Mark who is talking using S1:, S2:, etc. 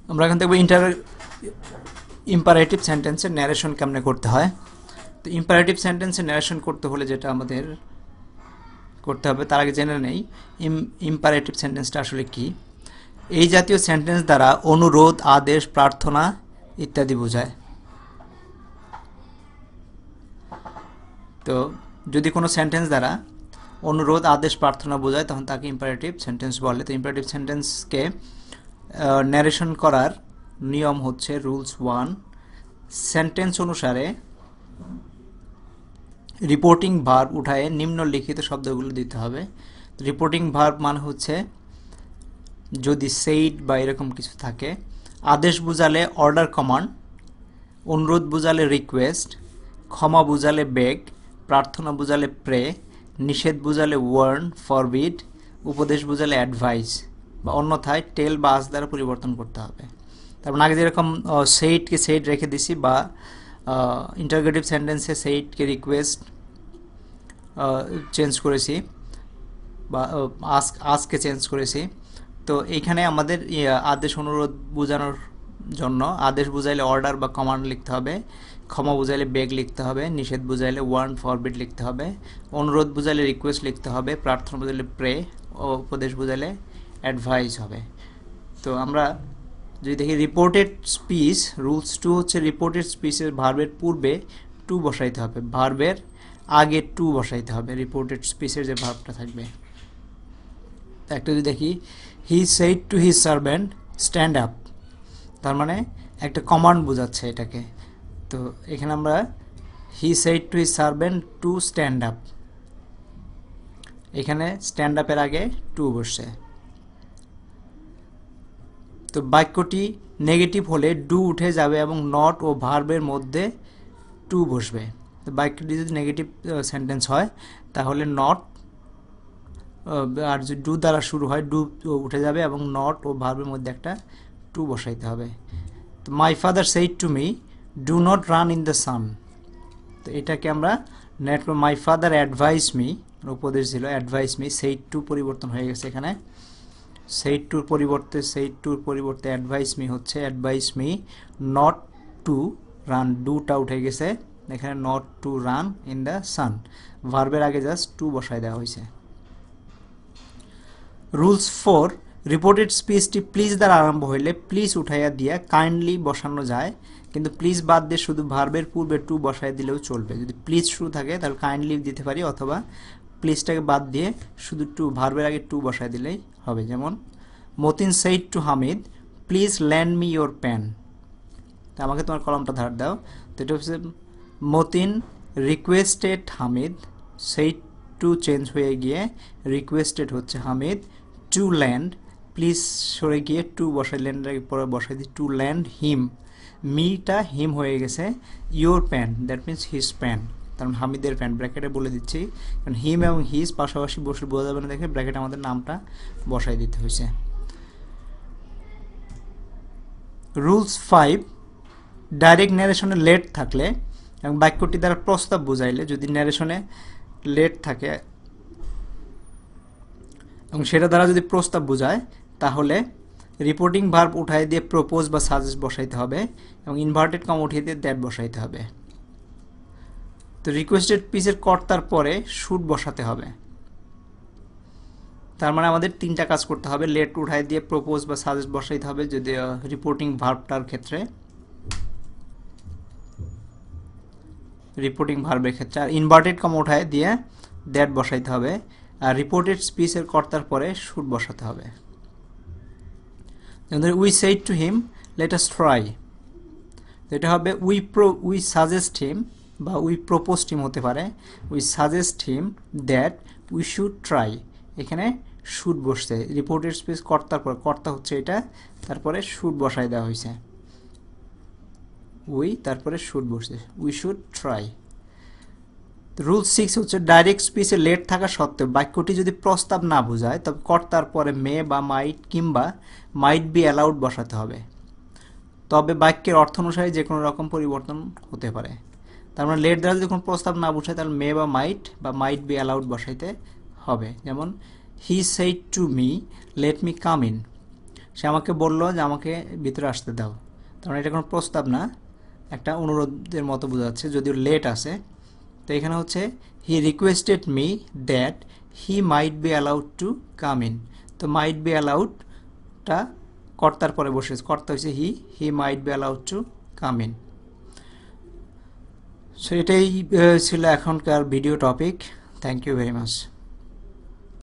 S1: আমরা এখন দেখব ইম্পারেটিভ সেন্টেন্সের ন্যারেশন কেমনে করতে হয়। তো ইম্পারেটিভ সেন্টেন্সের ন্যারেশন করতে হলে যেটা আমাদের করতে হবে তার আগে জেনে নেই ইম্পারেটিভ সেন্টেন্সটা আসলে কি। এই জাতীয় সেন্টেন্স দ্বারা অনুরোধ, আদেশ, প্রার্থনা ইত্যাদি বোঝায়। তো যদি কোনো সেন্টেন্স দ্বারা অনুরোধ, আদেশ, প্রার্থনা বোঝায় তখন তাকে ইম্পারেটিভ সেন্টেন্স বলে। তো ইম্পারেটিভ সেন্টেন্সকে ন্যারেশন করার নিয়ম হচ্ছে রুলস 1, সেন্টেন্স অনুসারে রিপোর্টিং ভার্ব উঠায়ে নিম্নলিখিত শব্দগুলো দিতে হবে। রিপোর্টিং ভার্ব মানে হচ্ছে যদি সেইড বা এরকম কিছু থাকে, আদেশ বুঝালে অর্ডার, কমান্ড, অনুরোধ বুঝালে রিকোয়েস্ট, ক্ষমা বুঝালে বেগ, প্রার্থনা বুঝালে প্রে, নিষেধ বুঝালে ওয়ার্ন, ফরবিড, উপদেশ বুঝালে অ্যাডভাইস বা অন্যথায় টেল বা আস দ্বারা পরিবর্তন করতে হবে। তারপর আগে যেরকম সেইডকে সেইড রেখে দিছি বা ইন্টারোগেটিভ সেন্টেন্সে সেইডকে রিকোয়েস্ট চেঞ্জ করেছি বা আজকে চেঞ্জ করেছি। তো এইখানে আমাদের আদেশ অনুরোধ বোঝানোর জন্য আদেশ বুঝাইলে অর্ডার বা কমান্ড লিখতে হবে, ক্ষমা বুঝাইলে বেগ লিখতে হবে, নিষেধ বুঝাইলে ওয়ার্ন, ফরবিড লিখতে হবে, অনুরোধ বুঝাইলে রিকোয়েস্ট লিখতে হবে, প্রার্থনা বুঝাইলে প্রে ও উপদেশ বুঝাইলে অ্যাডভাইস হবে। তো আমরা যদি দেখি রিপোর্টেড স্পিচ, রুলস 2 হচ্ছে রিপোর্টেড স্পিচের ভার্বের পূর্বে টু বসাইতে হবে, ভার্বের আগে টু বসাইতে হবে রিপোর্টেড স্পিচের যে ভার্বটা থাকবে। একটা যদি দেখি হি said to his servant stand up, তার মানে একটা কমান্ড বোঝাচ্ছে এটাকে। তো এখানে আমরা হি said to his servant to stand up, এখানে স্ট্যান্ড আপের আগে টু বসছে। তো বাক্যটি নেগেটিভ হলে ডু উঠে যাবে এবং নট ও ভার্বের মধ্যে টু বসবে। তো বাক্যটি যদি নেগেটিভ সেন্টেন্স হয় তাহলে নট, আর যদি ডু দ্বারা শুরু হয় ডু উঠে যাবে এবং নট ও ভার্বের মধ্যে একটা টু বসাইতে হবে। তো my father said to me do not run in the সান, তো এটাকে আমরা net my father advice me, উপদেশ ছিল অ্যাডভাইস মি, সেইড টু পরিবর্তন হয়ে গেছে এখানে, সেইড টুর পরিবর্তে অ্যাডভাইস মি হচ্ছে advise me not to run, ডুটা উঠে গেছে এখানে not to run in the sun, ভার্বের আগে জাস্ট টু বসায় দেওয়া হয়েছে। রুলস 4, রিপোর্টেড স্পিচটি প্লিজ দ্বারা আরম্ভ হইলে প্লিজ উঠাইয়া দিয়া কাইন্ডলি বসানো যায়, কিন্তু প্লিজ বাদ দিয়ে শুধু ভার্বের পূর্বে টু বসায় দিলেও চলবে। যদি প্লিজ শুরু থাকে তাহলে কাইন্ডলি দিতে পারি, অথবা প্লিজটাকে বাদ দিয়ে শুধু টু, ভার্বের আগে টু বসায় দিলেই হবে। যেমন Matin said to Hamid please lend me your pen, তো আমাকে তোমার কলমটা ধার দাও। তো এটা হচ্ছে Matin requested Hamid, said to change হয়ে গিয়ে রিকোয়েস্টেড হচ্ছে হামিদ টু ল্যান্ড, প্লিজ সরে গিয়ে টু বসাই, ল্যান্ডের পরে বসাই দিই টু ল্যান্ড হিম, মিটা হিম হয়ে গেছে, your pan that means his pan, কারণ হামিদের প্যান ব্র্যাকেটে বলে দিচ্ছি, কারণ হিম এবং হিজ পাশাপাশি বসে বোঝা যাবে না দেখে ব্র্যাকেটে আমাদের নামটা বসাই দিতে হয়েছে। রুলস 5, ডাইরেক্ট ন্যারেশনে লেট থাকলে এবং বাক্যটি দ্বারা প্রস্তাব বোঝাইলে, যদি ন্যারেশনে লেট থাকে এবং সেটা দ্বারা যদি প্রস্তাব বোঝায় তাহলে রিপোর্টিং ভার্ব উঠাই দিয়ে প্রপোজ বা সাজেস্ট বসাইতে হবে এবং ইনভার্টেড কমা উঠিয়ে দিয়ে দ্যাট বসাইতে হবে। তো রিকোয়েস্টেড পিসের কর্তার পরে শুড বসাতে হবে, তার মানে আমাদের তিনটা কাজ করতে হবে, লেট উঠাই দিয়ে প্রপোজ বা সাজেস্ট বসাইতে হবে যদি রিপোর্টিং ভার্বটার ক্ষেত্রে, রিপোর্টিং ভার্বের ক্ষেত্রে, আর ইনভার্টেড কমা উঠায় দিয়ে দ্যাট বসাইতে হবে, আর রিপোর্টেড স্পিচের কর্তার পরে শুড বসাতে হবে। We said to him let us try, এটা হবে উই সাজেস্ট হিম বা উই প্রপোজড হিম হতে পারে, we suggest him that we should try, এখানে শুড বসছে, রিপোর্টেড স্পিচ কর্তার পর, কর্তা হচ্ছে এটা, তারপরে শুড বসাই দেওয়া হয়েছে, উই তারপরে শুড বসছে, উই শুড ট্রাই। রুল 6 হচ্ছে ডাইরেক্ট স্পিচে লেট থাকা সত্ত্বেও বাক্যটি যদি প্রস্তাব না বোঝায় তবে কর্তার পরে মে বা মাইট কিংবা মাইট বি অ্যালাউড বসাতে হবে, তবে বাক্যের অর্থ অনুসারে যে কোনো রকম পরিবর্তন হতে পারে। তার মানে লেট দ্বারা যদি কোনো প্রস্তাব না বোঝায় তাহলে মে বা মাইট বি অ্যালাউড বসাইতে হবে। যেমন he said to me let me come in, সে আমাকে বলল যে আমাকে ভিতরে আসতে দাও, তার মানে এটা কোনো প্রস্তাব না, একটা অনুরোধের মতো বোঝাচ্ছে, যদিও লেট আছে। তো এখানে হচ্ছে he requested me that he might be allowed to come in. তো মাইট বি অ্যালাউডটা কর্তার পরে বসেছে, কর্তা হচ্ছে he might be allowed to come in. So এটাই ছিল এখনকার video topic. Thank you very much.